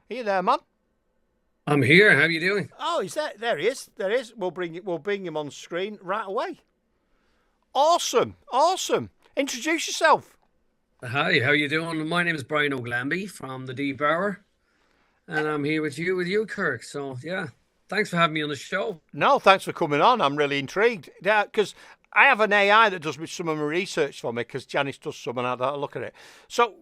Are you there, man? I'm here. How you doing? Oh, he's there. There he is. There he is. We'll bring him on screen right away. Awesome, awesome. Introduce yourself. Hi, how you doing? My name is Brian O'Glanby from the Deep Hour, and I'm here with you, Kirk. So yeah, thanks for having me on the show. No, thanks for coming on. I'm really intrigued. Yeah, because I have an AI that does some of my research for me. Because Janice does some, and I don't look at it. So,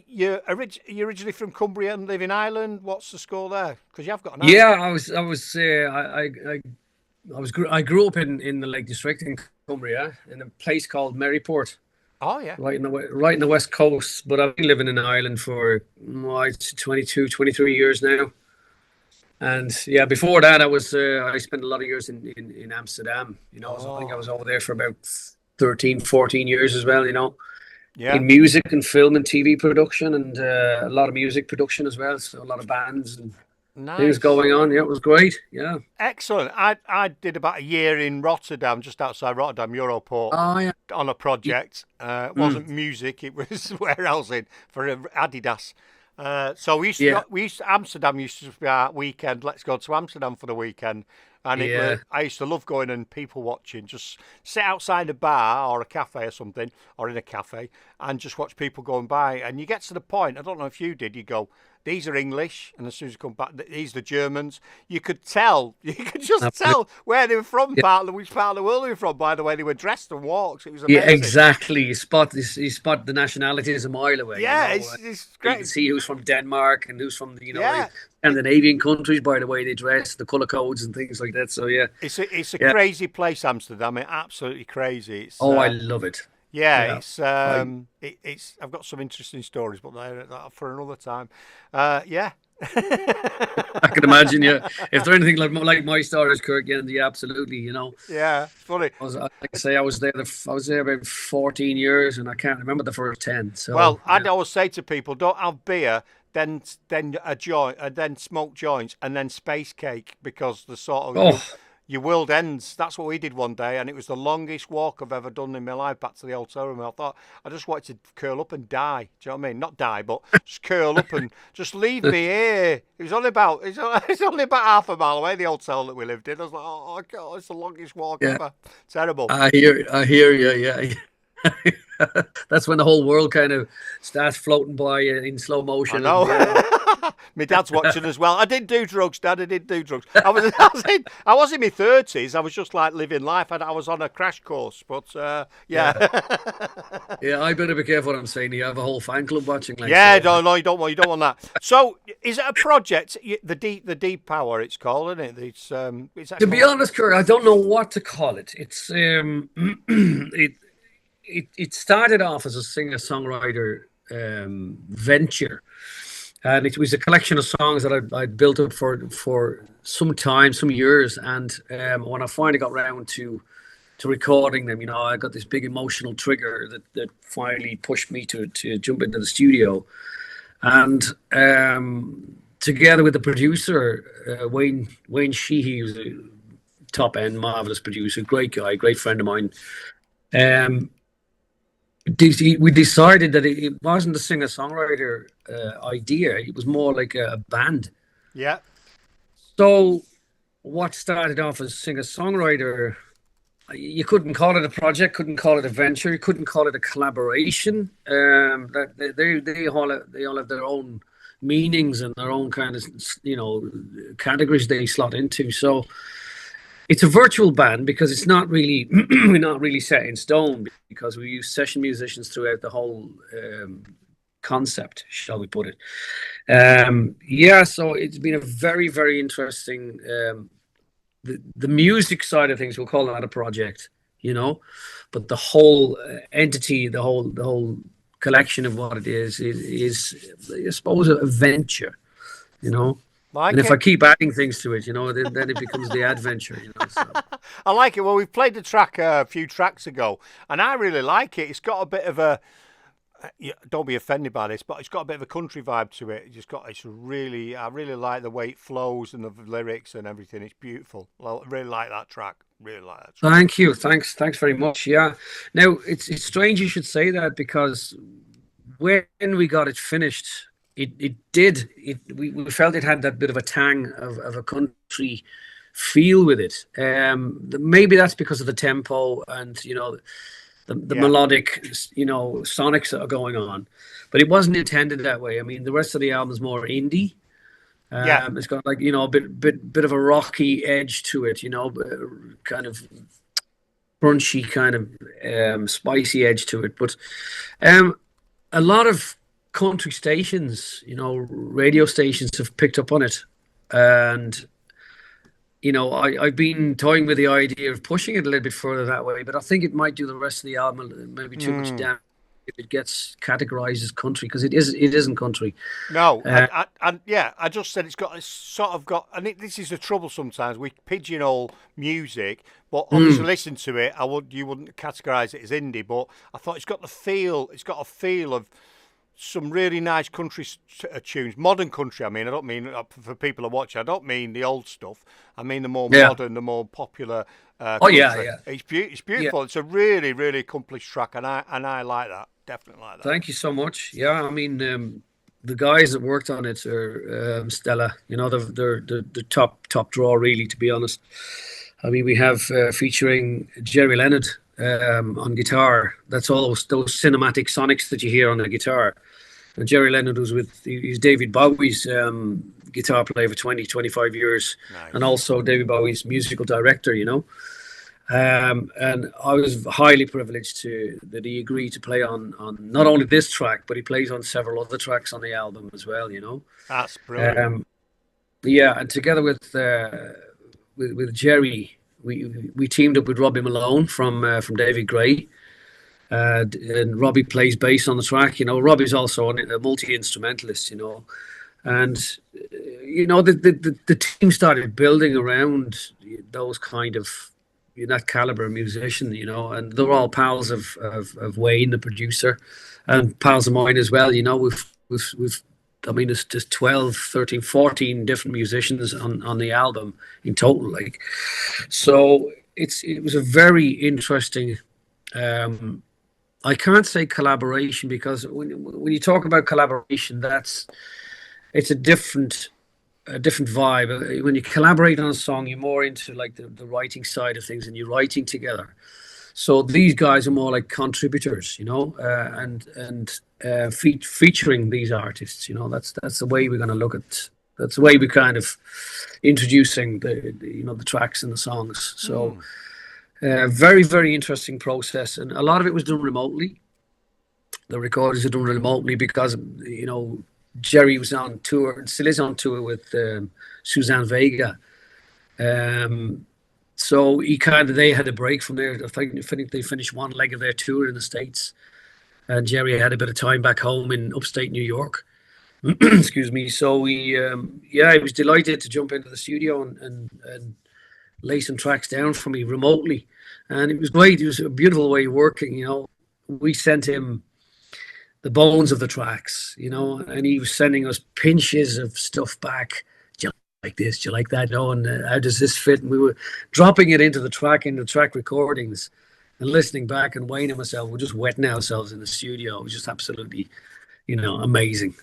you originally from Cumbria and live in Ireland. What's the score there? Because you've got an Yeah, Irish. I grew up in the Lake District in Cumbria, in a place called Maryport, Oh yeah. right in the west coast. But I've been living in Ireland for it's 22, 23 years now. And yeah, before that, I spent a lot of years in Amsterdam. So I think I Oh was over there for about 13, 14 years as well. yeah. In music and film and TV production and a lot of music production as well. So a lot of bands and things Nice. going on. Yeah, it was great. Yeah. Excellent. I did about a year in Rotterdam, just outside Rotterdam, Europort, Oh yeah. on a Y- project. It Mm, wasn't music; it was warehousing for Adidas. So yeah. we used to, Amsterdam used to be our weekend. Let's go to Amsterdam for the weekend, and it Yeah. were I used to love going and people watching. Just sit outside a bar or a cafe or something, or in a cafe, and just watch people going by. And you get to the point. I don't know if you did. You go, these are English, and as soon as you come back, these are the Germans. You could tell, you could just Absolutely. tell where they were from, Yeah. which part of the world they were from by the way they were dressed and walked. It was Yeah, amazing. exactly. You spot the nationalities a mile away. Yeah, it's You can great. see who's from Denmark and who's from the Yeah, it, Scandinavian countries by the way they dress, the color codes and things like that. So yeah, it's a yeah. crazy place, Amsterdam. It's absolutely crazy. It's Oh, I love it. yeah, Yeah. I it's. I've got some interesting stories, but they're for another time. Yeah. I can imagine, yeah. If they're anything like my stories, Kirk, yeah, absolutely. Yeah, funny. Like I say, I was there about 14 years, and I can't remember the first 10. So Well, yeah. I'd always say to people, don't have beer, then a joint, then smoke joints, and then space cake because the sort of Oh your world ends. That's what we did one day, and it was the longest walk I've ever done in my life back to the hotel room. I thought I just wanted to curl up and die. Do you know what I mean? Not die, but just curl up and just leave me here. It's only about half a mile away the hotel that we lived in. I was like, oh God, it's the longest walk yeah, ever. Terrible. I hear you. Yeah. That's when the whole world kind of starts floating by in slow I motion, and know. yeah. My dad's watching as well. I didn't do drugs, Dad. I didn't do drugs. I was in my 30s. I was just like living life. I was on a crash course, but yeah, Yeah. Yeah, I better be careful what I'm saying. You have a whole fan club watching, like yeah. so. No, you don't want that. So, is it a project? The deep power. It's called, isn't it? It's is that To be called? honest, Kurt, I don't know what to call it. It's it started off as a singer-songwriter venture, and it was a collection of songs that I'd built up for some time, some years, and when I finally got round to recording them, I got this big emotional trigger that finally pushed me to jump into the studio, and together with the producer Wayne Sheehy, who's a top end marvelous producer, great guy, great friend of mine. Um, we decided that it wasn't a singer songwriter idea; it was more like a band. Yeah. So what started off as singer songwriter, you couldn't call it a project, couldn't call it a venture, you couldn't call it a collaboration. That they all have their own meanings and their own kind of categories they slot into. So it's a virtual band because it's not really we're not really set in stone because we use session musicians throughout the whole concept, shall we put it. Yeah, so it's been a very, very interesting the music side of things. We'll call that a project, but the whole entity, the whole collection of what it is I suppose a venture, you know. And Like if I it. keep adding things to it, then it becomes the adventure. So I like it. Well, we played the track a few tracks ago, and I really like it. It's got a bit of a don't be offended by this, but it's got a bit of a country vibe to it. I really like the way it flows and the lyrics and everything. It's beautiful. Well, I really like that track. Really like that track. thank you, thanks very much. Yeah. Now it's strange you should say that because when we got it finished, it did. We felt it had that bit of a tang of a country feel with it. Maybe that's because of the tempo and the Yeah, melodic sonics that are going on, but it wasn't intended that way. I mean, the rest of the album is more indie. yeah, It's got like a bit of a rocky edge to it, kind of crunchy, kind of spicy edge to it. But um, a lot of country stations, radio stations have picked up on it. And, I've been toying with the idea of pushing it a little bit further that way, but I think it might do the rest of the album maybe too much mm. damage if it gets categorized as country, because it isn't country. No, Uh, and yeah, I just said it's sort of got, and this is the trouble sometimes. We pigeonhole music, but obviously mm, listen to it. You wouldn't categorize it as indie, but I thought it's got the feel. It's got a feel of some really nice country tunes, modern country. I mean, I don't mean for people to watch. I don't mean the old stuff. I mean the more yeah. modern, the more popular Oh, yeah, country. yeah. It's Yeah. beautiful. It's a really, really accomplished track, and I like that. Definitely like that. Thank you so much. Yeah, I mean, the guys that worked on it are Stella. They're the top draw, really, to be honest. I mean, we have featuring Jerry Leonard on guitar. That's all those cinematic sonics that you hear on the guitar. And Jerry Leonard was he's David Bowie's guitar player for 20, 25 years, and Nice. also David Bowie's musical director. And I was highly privileged that he agreed to play on not only this track, but he plays on several other tracks on the album as well. That's brilliant. Um, yeah, and together with Jerry, we teamed up with Robbie Malone from David Gray, and Robbie plays bass on the track. Robbie's also a multi instrumentalist. And the team started building around those kind of that caliber of musician, and they're all pals of Wayne, the producer, and pals of mine as well. We've I mean, there's 12, 13, 14 different musicians on the album in total. Like, so it was a very interesting. I can't say collaboration, because when you talk about collaboration, it's a different vibe. When you collaborate on a song, you're more into like the writing side of things, and you're writing together. So these guys are more like contributors, and featuring these artists. That's the way we're going to look at. That's the way we kind of introducing the tracks and the songs. So very, very interesting process, and a lot of it was done remotely. The recordings are done remotely because Jerry was on tour and still is on tour with Suzanne Vega. So they had a break from there. I think they finished one leg of their tour in the States, and Jerry had a bit of time back home in upstate New York. Excuse me. So I was delighted to jump into the studio and lay some tracks down for me remotely, and it was great. It was a beautiful way of working. We sent him the bones of the tracks, and he was sending us pinches of stuff back. Do you like this? Do you like that? And how does this fit? And we were dropping it into the track recordings, and listening back. And Wayne and myself were just wetting ourselves in the studio. It was just absolutely, amazing,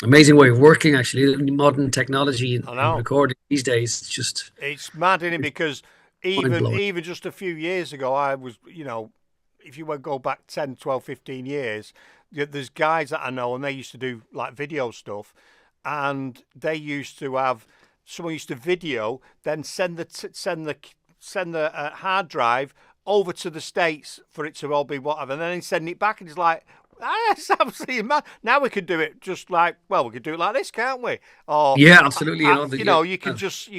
amazing way of working. Actually, modern technology I in know. recording these days, It's mad, isn't it? it's Because mind even blowing. even just a few years ago, I was, if you would go back 10, 12, 15 years, there's guys that I know, and they used to do like video stuff, and they used to have someone used to video, then send the hard drive over to the States for it to all be whatever, and then send it back, and it's like. That's absolutely mad. Now we could do it just like, well, we could do it like this, can't we? Or Yeah, absolutely. you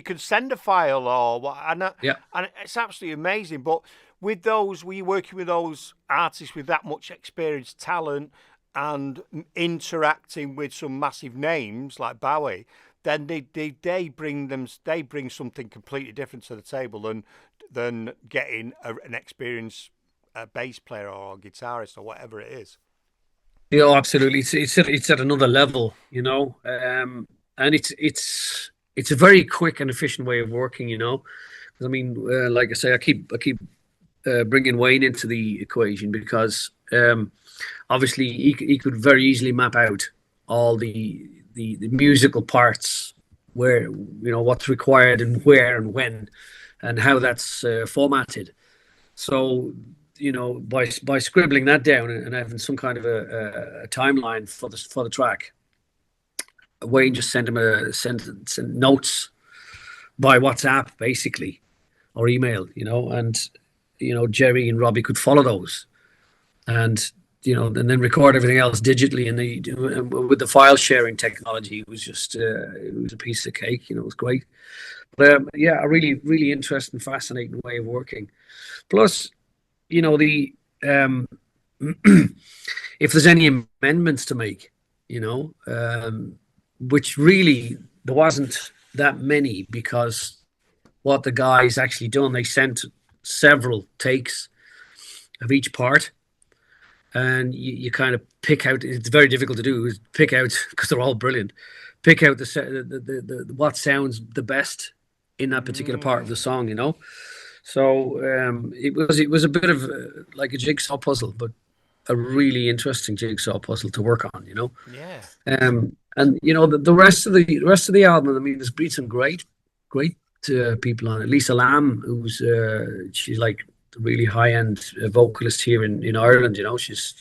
can send a file or what, Yeah. and it's absolutely amazing. But with those, were you working with those artists with that much experience, talent, and interacting with some massive names like Bowie? Then they bring something completely different to the table than getting an experienced bass player or guitarist or whatever it is. Absolutely. It's at another level, and it's a very quick and efficient way of working. 'Cause I mean, like I say, I keep bringing Wayne into the equation because obviously he could very easily map out all the musical parts, where what's required and where and when, and how that's formatted. So by scribbling that down and having some kind of a timeline for the track, Wayne just sent him send notes by WhatsApp basically, or email, and Jerry and Robbie could follow those, and and then record everything else digitally. And with the file sharing technology, it was just it was a piece of cake. It was great. But yeah, a really really interesting, fascinating way of working. Plus, the if there's any amendments to make, which really there wasn't that many, because what the guys actually done, they sent several takes of each part, and you kind of pick out. It's very difficult to do. Is pick out, because they're all brilliant. Pick out the what sounds the best in that particular part of the song. So it was a bit of like a jigsaw puzzle, but a really interesting jigsaw puzzle to work on. Yeah. And the rest of the album. I mean, there's been some great people on it. Lisa Lamb, who's she's like a really high end vocalist here in Ireland. She's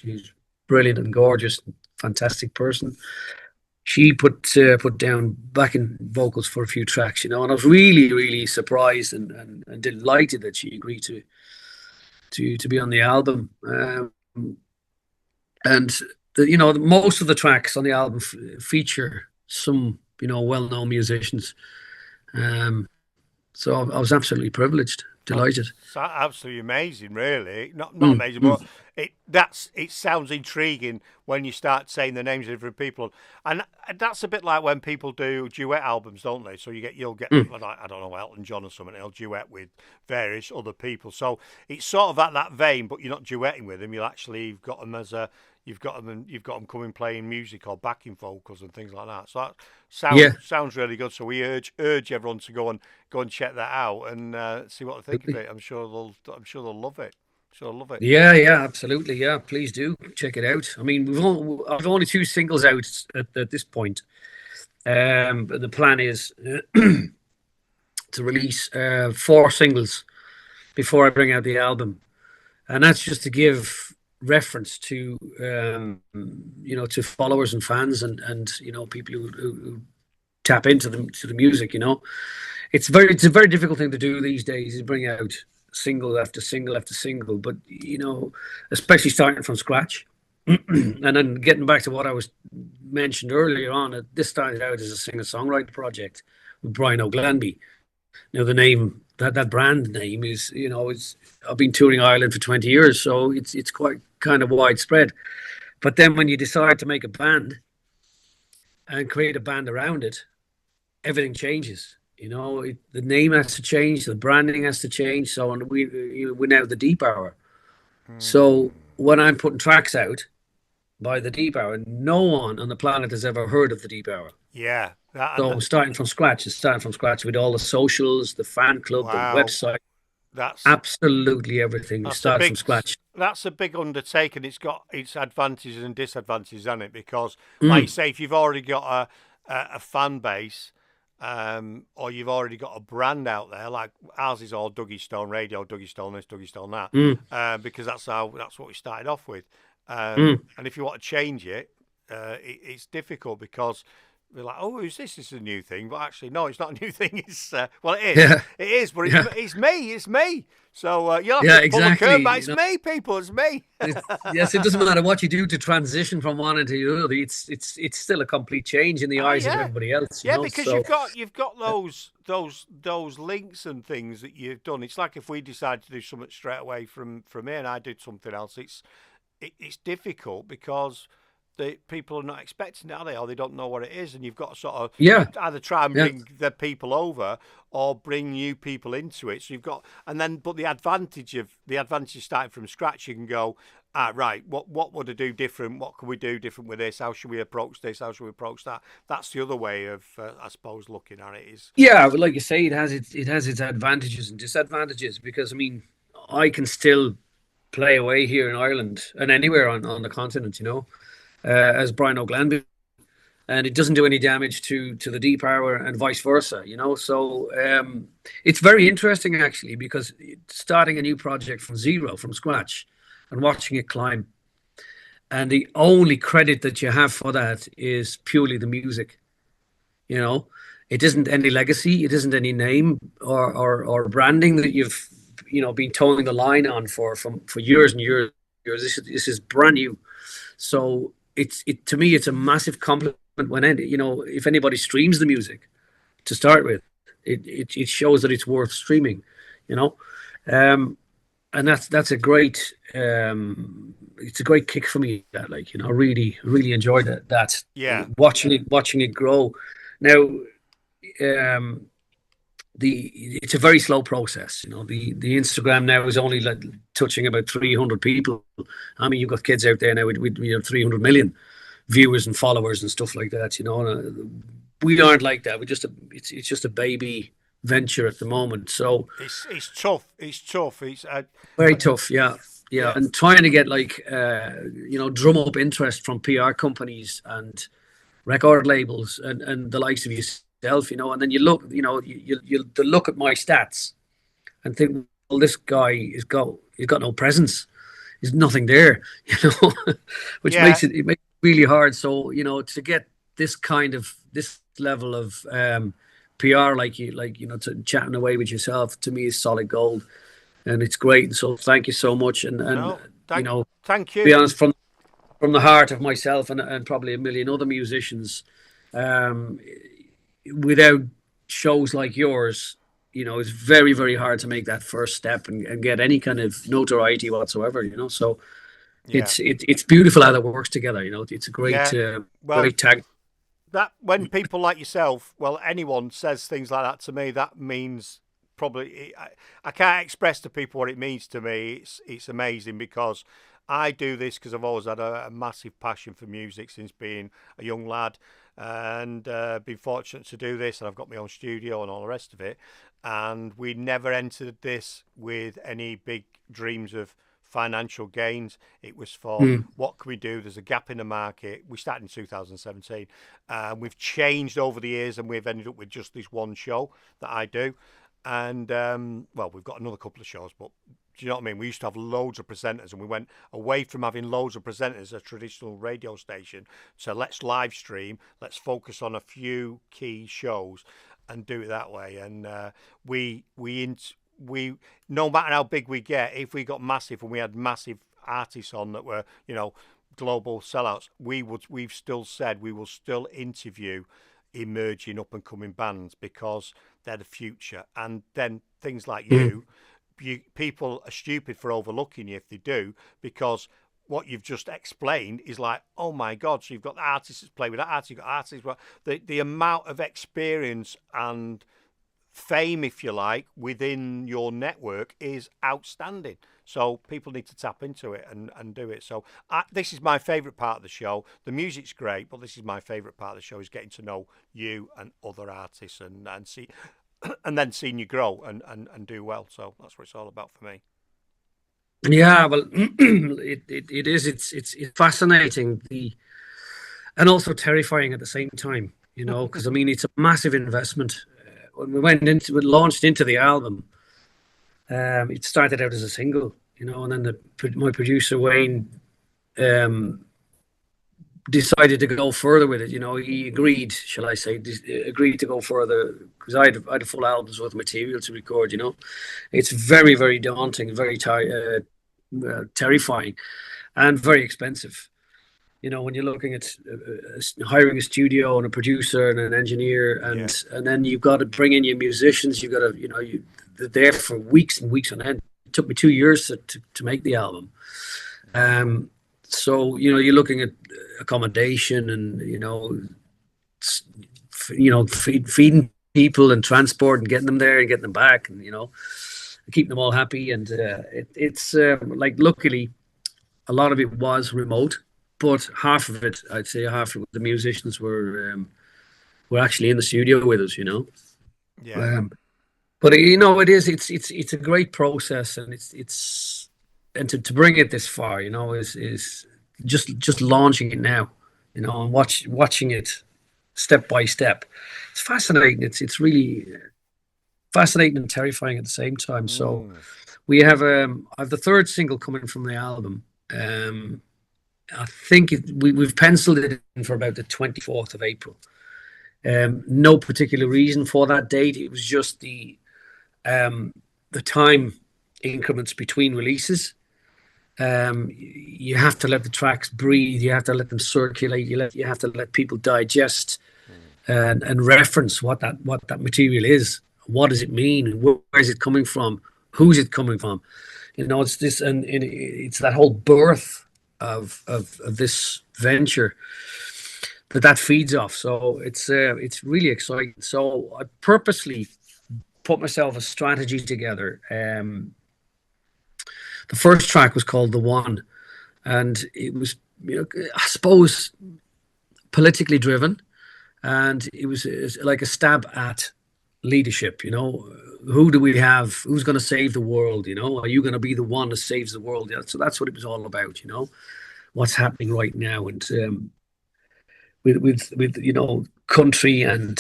brilliant and gorgeous, fantastic person. She put down backing vocals for a few tracks, and I was really really surprised and delighted that she agreed to be on the album. And most of the tracks on the album feature some well-known musicians. So I was absolutely privileged, delighted. It's absolutely amazing, really. Not amazing, but it sounds intriguing when you start saying the names of different people, and that's a bit like when people do duet albums, don't they? So you'll get like, I don't know, Elton John or something. He'll duet with various other people. So it's sort of at that vein, but you're not duetting with them. You've got them as a you've got them coming playing music or backing vocals and things like that. So that sounds really good. So we urge everyone to go and check that out and see what they think of it. I'm sure they'll love it. Sure, love it. Yeah, yeah, absolutely. Yeah, please do check it out. I mean, I've only two singles out at this point. But the plan is to release four singles before I bring out the album, and that's just to give reference to to followers and fans and people who tap into the music. It's a very difficult thing to do these days, is bring out single after single after single, but especially starting from scratch. And then getting back to what I was mentioned earlier on, this started out as a singer-songwriter project with Brian O'Glanby. Now the name, that brand name is, I've been touring Ireland for 20 years, so it's quite kind of widespread. But then when you decide to make a band and create a band around it, everything changes. The name has to change, the branding has to change. So we're now the Deep Hour. So when I'm putting tracks out by the Deep Hour, no one on the planet has ever heard of the Deep Hour. Yeah. So starting from scratch. It's starting from scratch with all the socials, the fan club, the website. That's absolutely everything. We start from scratch. That's a big undertaking. It's got its advantages and disadvantages, hasn't it? Because, like you say, if you've already got a fan base, or you've already got a brand out there, like ours is all Dougie Stone Radio, Dougie Stone this, Dougie Stone that, because that's what we started off with. And if you want to change it, it's difficult because we're like, oh, who's this? This is a new thing, but actually, no, it's not a new thing. It's well, it is, it is, but it's me. So you'll have to pull the curtain back. It's me, people. It's me. Yes, it doesn't matter what you do to transition from one into the other. It's still a complete change in the eyes of everybody else. Yeah, because you've got those links and things that you've done. It's like if we decide to do something straight away from here, and I did something else. It's difficult because the people are not expecting it, are they? Or they don't know what it is, and you've got to sort of either try and bring the people over or bring new people into it. So you've got, but the advantage of starting from scratch, you can go, right, what would I do different? What can we do different with this? How should we approach this? How should we approach that? That's the other way of, I suppose, looking at it. But like you say, it has its advantages and disadvantages, because I mean, I can still play away here in Ireland and anywhere on the continent, as Brian O'Glanby. and it doesn't do any damage to the D power and vice versa, you know. So it's very interesting actually, because starting a new project from zero, from scratch, and watching it climb, and the only credit that you have for that is purely the music, you know. It isn't any legacy, it isn't any name or branding that you've, you know, been towing the line on for years and years. This is brand new. So it to me it's a massive compliment when you know, if anybody streams the music to start with, it shows that it's worth streaming, you know. And that's a great it's a great kick for me, that, like, you know, really enjoyed that Yeah. watching it grow. Now um it's a very slow process, you know. The Instagram now is only like touching about 300 people. I mean, you've got kids out there now with you know, 300 million viewers and followers and stuff like that, you know. We aren't like that. It's just a baby venture at the moment. So It's tough. It's tough. very tough, yeah. Yeah, yeah. and trying to get like you know, drum up interest from PR companies and record labels and the likes of yourself, you know. And then you look, you know, you look at my stats and think, well, this guy he's got no presence. There's nothing there, you know, which Yeah. makes it really hard. So, you know, to get this level of PR, like you know, to chatting away with yourself, to me is solid gold, and it's great. So thank you so much, and No. you Thank. know, to Thank be you. honest, from the heart of myself and probably a million other musicians, um, without shows like yours, you know, it's very, very hard to make that first step and get any kind of notoriety whatsoever, you know. So Yeah. it's beautiful how that works together, you know. It's a great Yeah. Well, great tag. that when people like yourself, well, anyone says things like that to me, that means probably I can't express to people what it means to me. It's amazing, because I do this because I've always had a massive passion for music since being a young lad, and been fortunate to do this, and I've got my own studio and all the rest of it. And we never entered this with any big dreams of financial gains. It was for Mm. what can we do? There's a gap in the market. We started in 2017. We've changed over the years, and we've ended up with just this one show that I do. And well, we've got another couple of shows, but do you know what I mean? We used to have loads of presenters, and we went away from having loads of presenters, a traditional radio station, so let's live stream, let's focus on a few key shows and do it that way. And we no matter how big we get, if we got massive and we had massive artists on that were, you know, global sellouts, we've still said we will still interview emerging up and coming bands, because they're the future. And then things like Mm. people are stupid for overlooking you if they do, because what you've just explained is like, oh my God, so you've got the artists that play with that artist, you've got artists, well, the amount of experience and fame, if you like, within your network is outstanding. So people need to tap into it and do it. So this is my favourite part of the show. The music's great, but this is my favourite part of the show, is getting to know you and other artists and see and then seeing you grow and do well. So that's what it's all about for me. Yeah, well, it is. It's fascinating, and also terrifying at the same time. You know, because I mean, it's a massive investment. When we launched into the album, it started out as a single, you know, and then my producer Wayne um, decided to go further with it. You know, he agreed, shall I say, agreed to go further, because I had a full album's worth of material to record. You know, it's very, very daunting, very terrifying, and very expensive. You know, when you're looking at hiring a studio and a producer and an engineer, Yeah. and then you've got to bring in your musicians. You've got to, you know, they're there for weeks and weeks on end. It took me 2 years to make the album. So, you know, you're looking at accommodation and, feeding people and transport and getting them there and getting them back, and, you know, keeping them all happy. And it's like, luckily, a lot of it was remote, but half of it, I'd say half of it, the musicians were actually in the studio with us, you know. Yeah. But you know, it's a great process, and and to bring it this far, you know, is just launching it now, you know, and watching it step by step. It's fascinating. It's really fascinating and terrifying at the same time. So Mm. we have I have the third single coming from the album. Um, I think we've penciled it in for about the 24th of April. No particular reason for that date. It was just the time increments between releases. You have to let the tracks breathe. You have to let them circulate. You have to let people digest Mm. and reference what that material is. What does it mean? Where is it coming from? Who's it coming from? You know, it's this, and it's that whole birth of this venture that feeds off. So it's really exciting. So I purposely put myself a strategy together. The first track was called "The One," and it was, you know, I suppose, politically driven, and it's like a stab at leadership. You know, who do we have? Who's going to save the world? You know, are you going to be the one that saves the world? Yeah, so that's what it was all about. You know, what's happening right now, and with you know, country and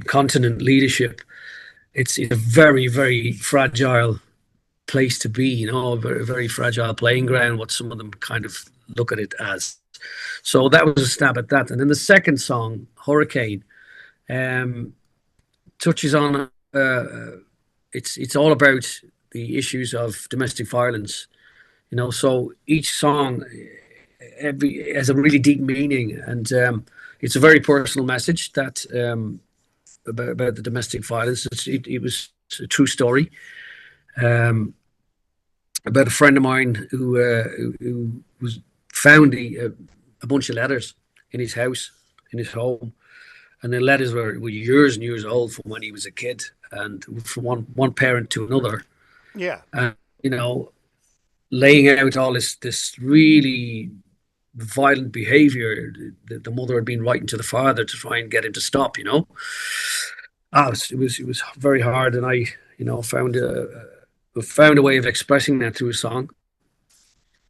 continent leadership, it's a very fragile place to be. You know, a very fragile playing ground. What some of them kind of look at it as. So that was a stab at that, and then the second song, Hurricane, um, touches on. It's all about the issues of domestic violence. You know, so each song every has a really deep meaning, and it's a very personal message that about the domestic violence. It was a true story about a friend of mine who was found a bunch of letters in his house, in his home, and the letters were years and years old from when he was a kid, and from one parent to another. Yeah. And you know, laying out all this really violent behavior that the mother had been writing to the father to try and get him to stop. You know, it was very hard, and I, you know, found a way of expressing that through a song,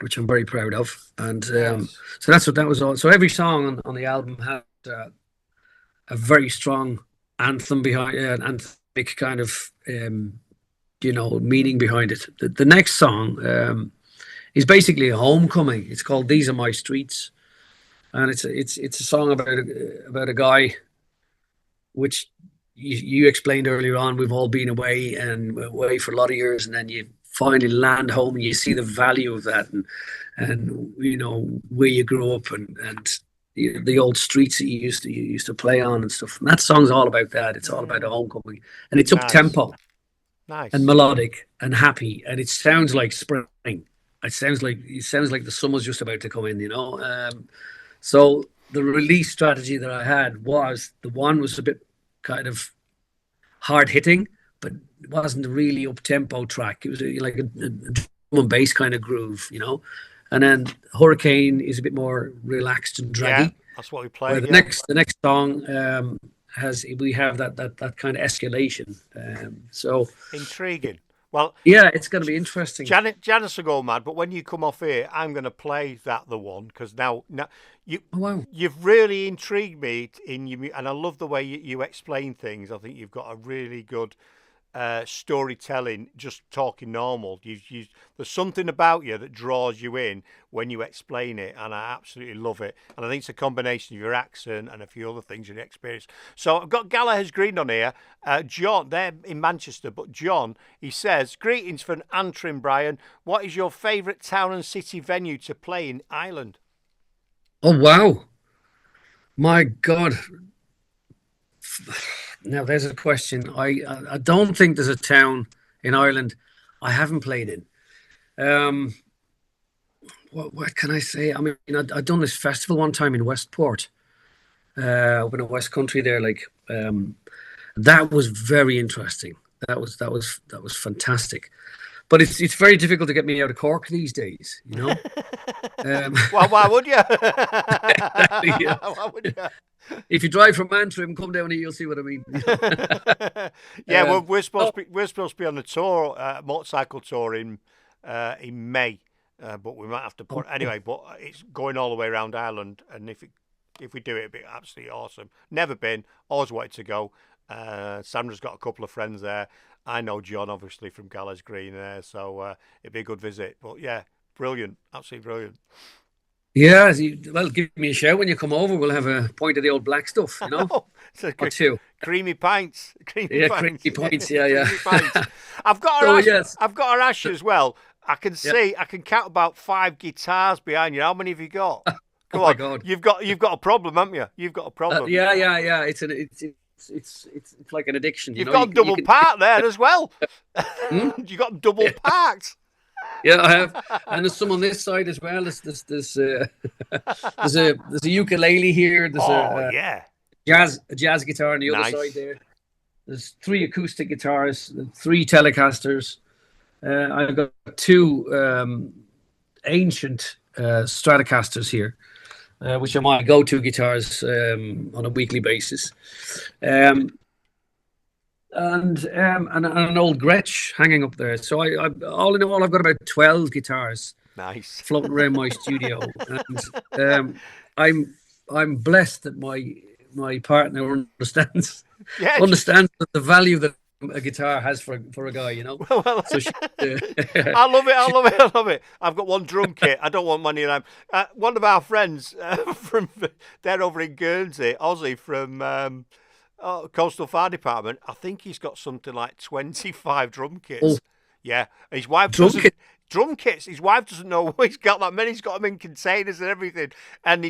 which I'm very proud of. And Nice. so that's what that was all. So every song on the album had a very strong anthem behind it, an anthemic kind of you know, meaning behind it. The next song is basically a homecoming. It's called "These Are My Streets," and it's a song about a guy, which you explained earlier on. We've all been away for a lot of years, and then you finally land home and you see the value of that, and you know, where you grew up, and you know, the old streets that you used to play on and stuff. And that song's all about that. It's all about a homecoming, and it's up Nice. tempo and Nice. melodic and happy, and it sounds like spring. It sounds like the summer's just about to come in. You know, so the release strategy that I had was, the one was a bit kind of hard hitting, but it wasn't a really up tempo track. It was like a drum and bass kind of groove, you know. And then Hurricane is a bit more relaxed and Yeah, draggy. that's what we Where played. the Yeah. next song we have that kind of escalation. So Intriguing. Well, yeah, it's going to be interesting. Janice will go mad, but when you come off here, I'm going to play the one, because now you Oh wow. you've really intrigued me in and I love the way you explain things. I think you've got a really good storytelling, just talking normal. There's something about you that draws you in when you explain it, and I absolutely love it. And I think it's a combination of your accent and a few other things in your experience. So I've got Gallagher's Green on here. John, they're in Manchester, but John, he says, greetings from Antrim, Brian. What is your favourite town and city venue to play in Ireland? Oh wow. My God. Now there's a question. I don't think there's a town in Ireland I haven't played in. Um, what can I say? I mean, I've done this festival one time in Westport, up in the West Country there. Like, that was very interesting. That was fantastic. But it's very difficult to get me out of Cork these days. You know. Well, why would you? Exactly. Yeah. Why would you? If you drive from Antrim, come down here, you'll see what I mean. Yeah, well, Um, oh, we're supposed to be on a tour, motorcycle tour in May, but we might have to put oh, anyway. But it's going all the way around Ireland, and if it if we do it, it'd be absolutely awesome. Never been, always wanted to go. Sandra's got a couple of friends there. I know John, obviously, from Gallows Green there, so it'd be a good visit. But yeah, brilliant, absolutely brilliant. Yeah, well, give me a shout when you come over. We'll have a pint of the old black stuff, I know. It's a or two. creamy pints. Creamy Yeah, pints. creamy pints. Yeah, yeah. Creamy pints. I've got So her ash. yes, I've got her ash as well. I can yeah. see. I can count about 5 guitars behind you. How many have you got? Oh Come my on. God. You've got a problem, haven't you? You've got a problem. Yeah, yeah, yeah. It's like an addiction. You've You got them double can. parked there as well. Hmm? You got them double parked. Yeah, I have, and there's some on this side as well. There's there's a ukulele here. There's Oh yeah. a jazz guitar on the other Nice. side there. There's 3 acoustic guitars, 3 Telecasters. I've got 2 ancient Stratocasters here, which are my go-to guitars on a weekly basis. And an old Gretsch hanging up there. So I all in all, I've got about 12 guitars Nice. floating around my studio, and I'm blessed that my partner understands Yeah. the value that a guitar has for a guy, you know. Well, So she, I love it. I love it. I love it. I've got one drum kit. I don't want money of them. One of our friends from they're over in Guernsey, Aussie from Coastal Fire Department. I think he's got something like 25 drum kits. Oh. Yeah, his wife Drum doesn't. kit? Drum kits. His wife doesn't know he's got that many. He's got them in containers and everything. And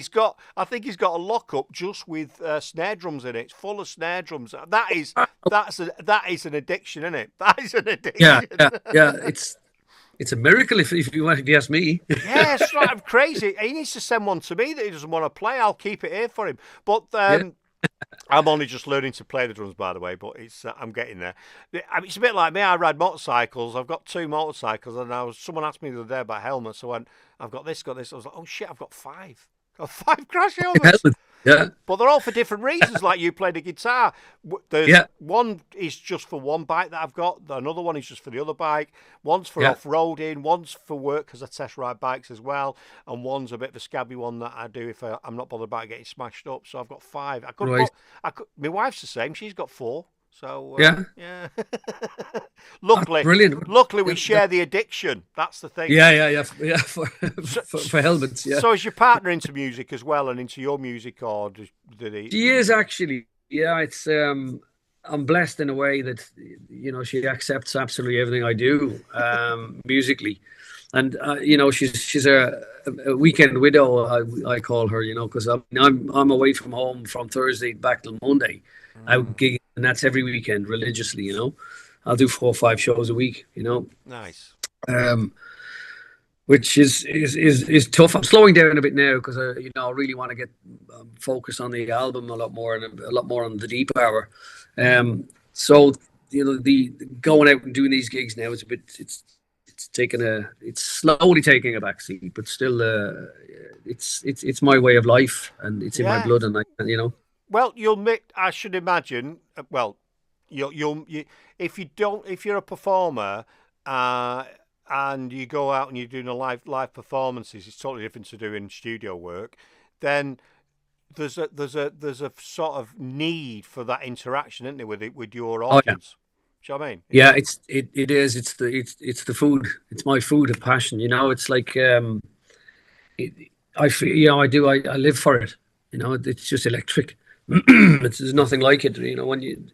I think he's got a lockup just with snare drums in it. It's full of snare drums. That is an addiction, isn't it? That is an addiction. yeah. It's a miracle if you ask me. Yeah, it's right. I'm crazy. He needs to send one to me that he doesn't want to play. I'll keep it here for him. But I'm only just learning to play the drums, by the way. But I'm getting there. It's a bit like me. I ride motorcycles. I've got 2 motorcycles, and someone asked me the other day about helmets. I went, I've got this, got this. I was like, oh shit, I've got 5. Got 5 crash helmets. Yeah. But they're all for different reasons. Like you play the guitar. One is just for one bike that I've got. Another one is just for the other bike. One's for off-roading. One's for work because I test ride bikes as well. And one's a bit of a scabby one that I do if I'm not bothered about getting smashed up. So I've got 5. My wife's the same. She's got 4. So yeah. Luckily, brilliant. Luckily, we share the addiction. That's the thing. Yeah. For helmets. Yeah. So is your partner into music as well and into your music, or did he? She is actually. Yeah, it's. I'm blessed in a way that she accepts absolutely everything I do musically, and she's a weekend widow. I call her, because I'm away from home from Thursday back till Monday. Out gigging, and that's every weekend religiously. I'll do 4 or 5 shows a week. Nice. Which is tough. I'm slowing down a bit now because I really want to get focused on the album a lot more and a lot more on the deep hour. So the going out and doing these gigs now is it's slowly taking a backseat, but still it's my way of life and it's in my blood, and Well, I should imagine. Well, if you're a performer, and you go out and you're doing a live performances, it's totally different to doing studio work. Then there's a sort of need for that interaction, isn't there, with your audience? Do you know what I mean? Yeah, it is. It's the food. It's my food of passion. It's like I feel. I live for it. It's just electric. There's nothing like it. When you.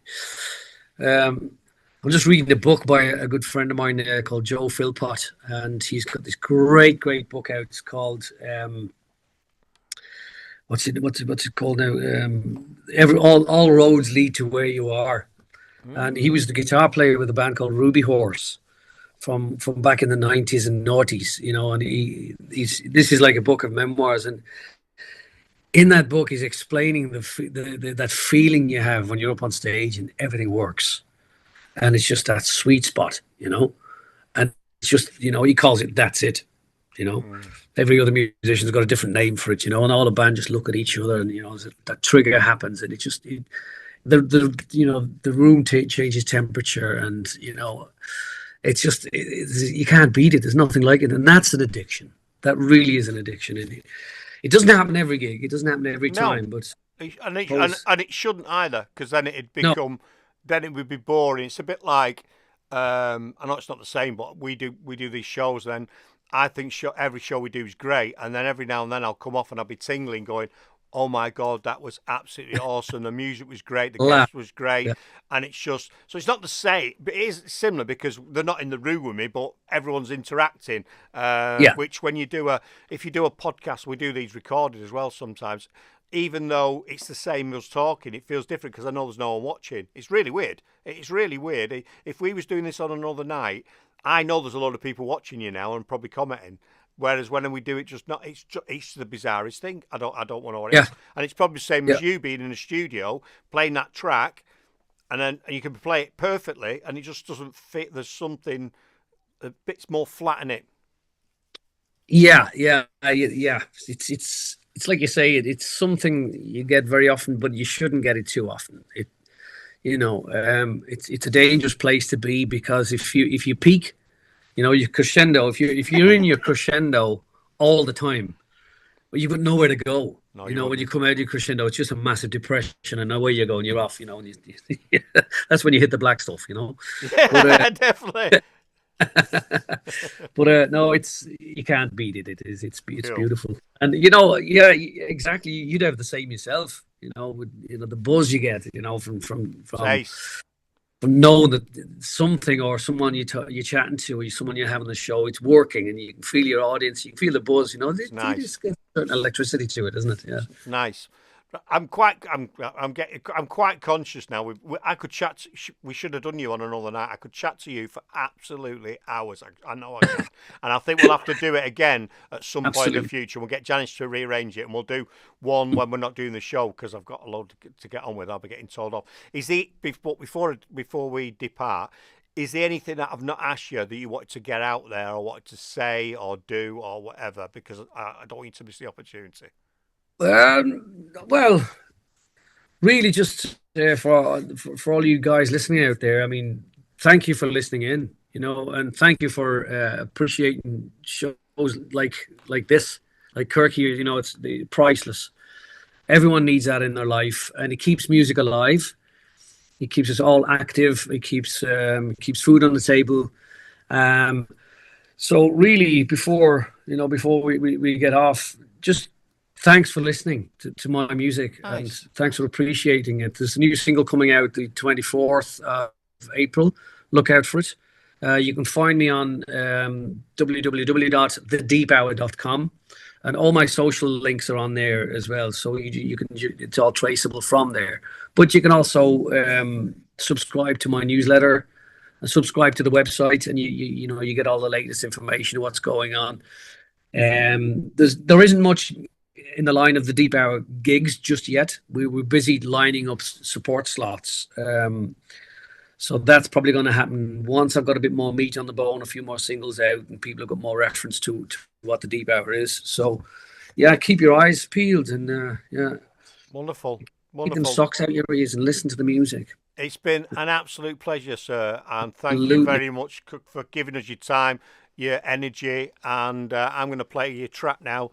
I'm just reading a book by a good friend of mine called Joe Philpott, and he's got this great book out. It's called what's it called now? All roads lead to where you are. And he was the guitar player with a band called Ruby Horse from back in the 90s and noughties, and this is like a book of memoirs, and in that book he's explaining that feeling you have when you're up on stage and everything works. And it's just that sweet spot, and it's just, he calls it, that's it, Every other musician's got a different name for it, and all the band just look at each other, and, that trigger happens, and the room changes temperature, and, it's just, you can't beat it. There's nothing like it. And that's an addiction. That really is an addiction. It doesn't happen every gig. It doesn't happen every No, time. But and it shouldn't either, because then it'd no, become, then it would be boring. It's a bit like, I know it's not the same, but we do these shows. Then I think every show we do is great, and then every now and then I'll come off and I'll be tingling, going, "Oh my God, that was absolutely awesome! The music was great, the laugh. guest was great," Yeah, and it's just so it's not the same, but it is similar because they're not in the room with me, but everyone's interacting. yeah, Which when you do if you do a podcast, we do these recorded as well sometimes. Even though it's the same as talking, it feels different because I know there's no one watching. It's really weird. It's really weird. If we was doing this on another night, I know there's a lot of people watching you now and probably commenting. Whereas when we do it, just not, it's the bizarrest thing. I don't want to know what it yeah, is. And it's probably the same yeah. as you being in a studio playing that track, and you can play it perfectly, and it just doesn't fit. There's something a bit more flat in it. Yeah. It's like you say. It's something you get very often, but you shouldn't get it too often. It's a dangerous place to be, because if you peak, you crescendo. If you're in your crescendo all the time, well, you've got nowhere to go. No, You you know, when you wouldn't. come out of your crescendo, it's just a massive depression, and nowhere you go, and you're off. And that's when you hit the black stuff. But Yeah, definitely. no, you can't beat it. It's Cool. beautiful, and yeah, exactly. You'd have the same yourself. With the buzz you get, Nice. from knowing that something or someone you're chatting to, or someone you're having the show, it's working, and you can feel your audience, you can feel the buzz. It's It nice. just gets a certain electricity to it, doesn't it? Yeah, It's nice. I'm quite conscious now. I could chat. We should have done you on another night. I could chat to you for absolutely hours. I know I could, and I think we'll have to do it again at some point in the absolutely. future. We'll get Janice to rearrange it, and we'll do one when we're not doing the show, because I've got a load to get on with. I'll be getting told off. But before we depart, is there anything that I've not asked you that you wanted to get out there, or wanted to say or do or whatever? Because I don't want you to miss the opportunity. Well, really, just for all you guys listening out there. I mean, thank you for listening in. And thank you for appreciating shows like this, like Kirky. It's priceless. Everyone needs that in their life, and it keeps music alive. It keeps us all active. It keeps food on the table. Um, so really, before we get off, just thanks for listening to my music, and Nice. thanks for appreciating it. There's a new single coming out the 24th of April. Look out for it. You can find me on www.thedeephour.com, and all my social links are on there as well. So it's all traceable from there. But you can also subscribe to my newsletter and subscribe to the website, and you get all the latest information, what's going on. There isn't much in the line of the Deep Hour gigs just yet. We're busy lining up support slots. So that's probably going to happen once I've got a bit more meat on the bone, a few more singles out, and people have got more reference to what the Deep Hour is. So, yeah, keep your eyes peeled, and yeah, Wonderful. keep them Wonderful. socks out your ears and listen to the music. It's been an absolute pleasure, sir, and thank you Absolutely. very much for giving us your time, your energy, and I'm going to play your track now,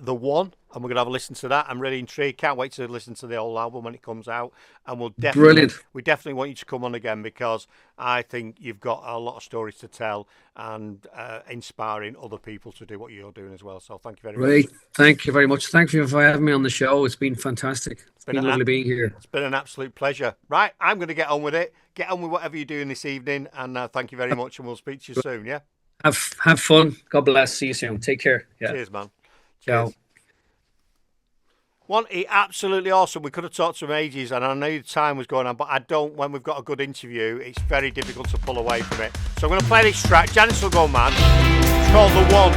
The One, and we're going to have a listen to that. I'm really intrigued. Can't wait to listen to the whole album when it comes out, and Brilliant. we definitely want you to come on again, because I think you've got a lot of stories to tell, and inspiring other people to do what you're doing as well. So thank you very much. Great. Thank you very much. Thank you for having me on the show. It's been fantastic. It's Been been an, lovely being here. It's been an absolute pleasure. Right, I'm going to get on with it. Get on with whatever you're doing this evening, and thank you very much, and we'll speak to you soon, yeah? Have fun. God bless. See you soon. Take care. Yeah. Cheers, man. Ciao. Cheers. One, he absolutely awesome. We could have talked to him ages, and I know the time was going on, but I don't. When we've got a good interview, it's very difficult to pull away from it. So I'm going to play this track. Janice will go, man. It's called The One.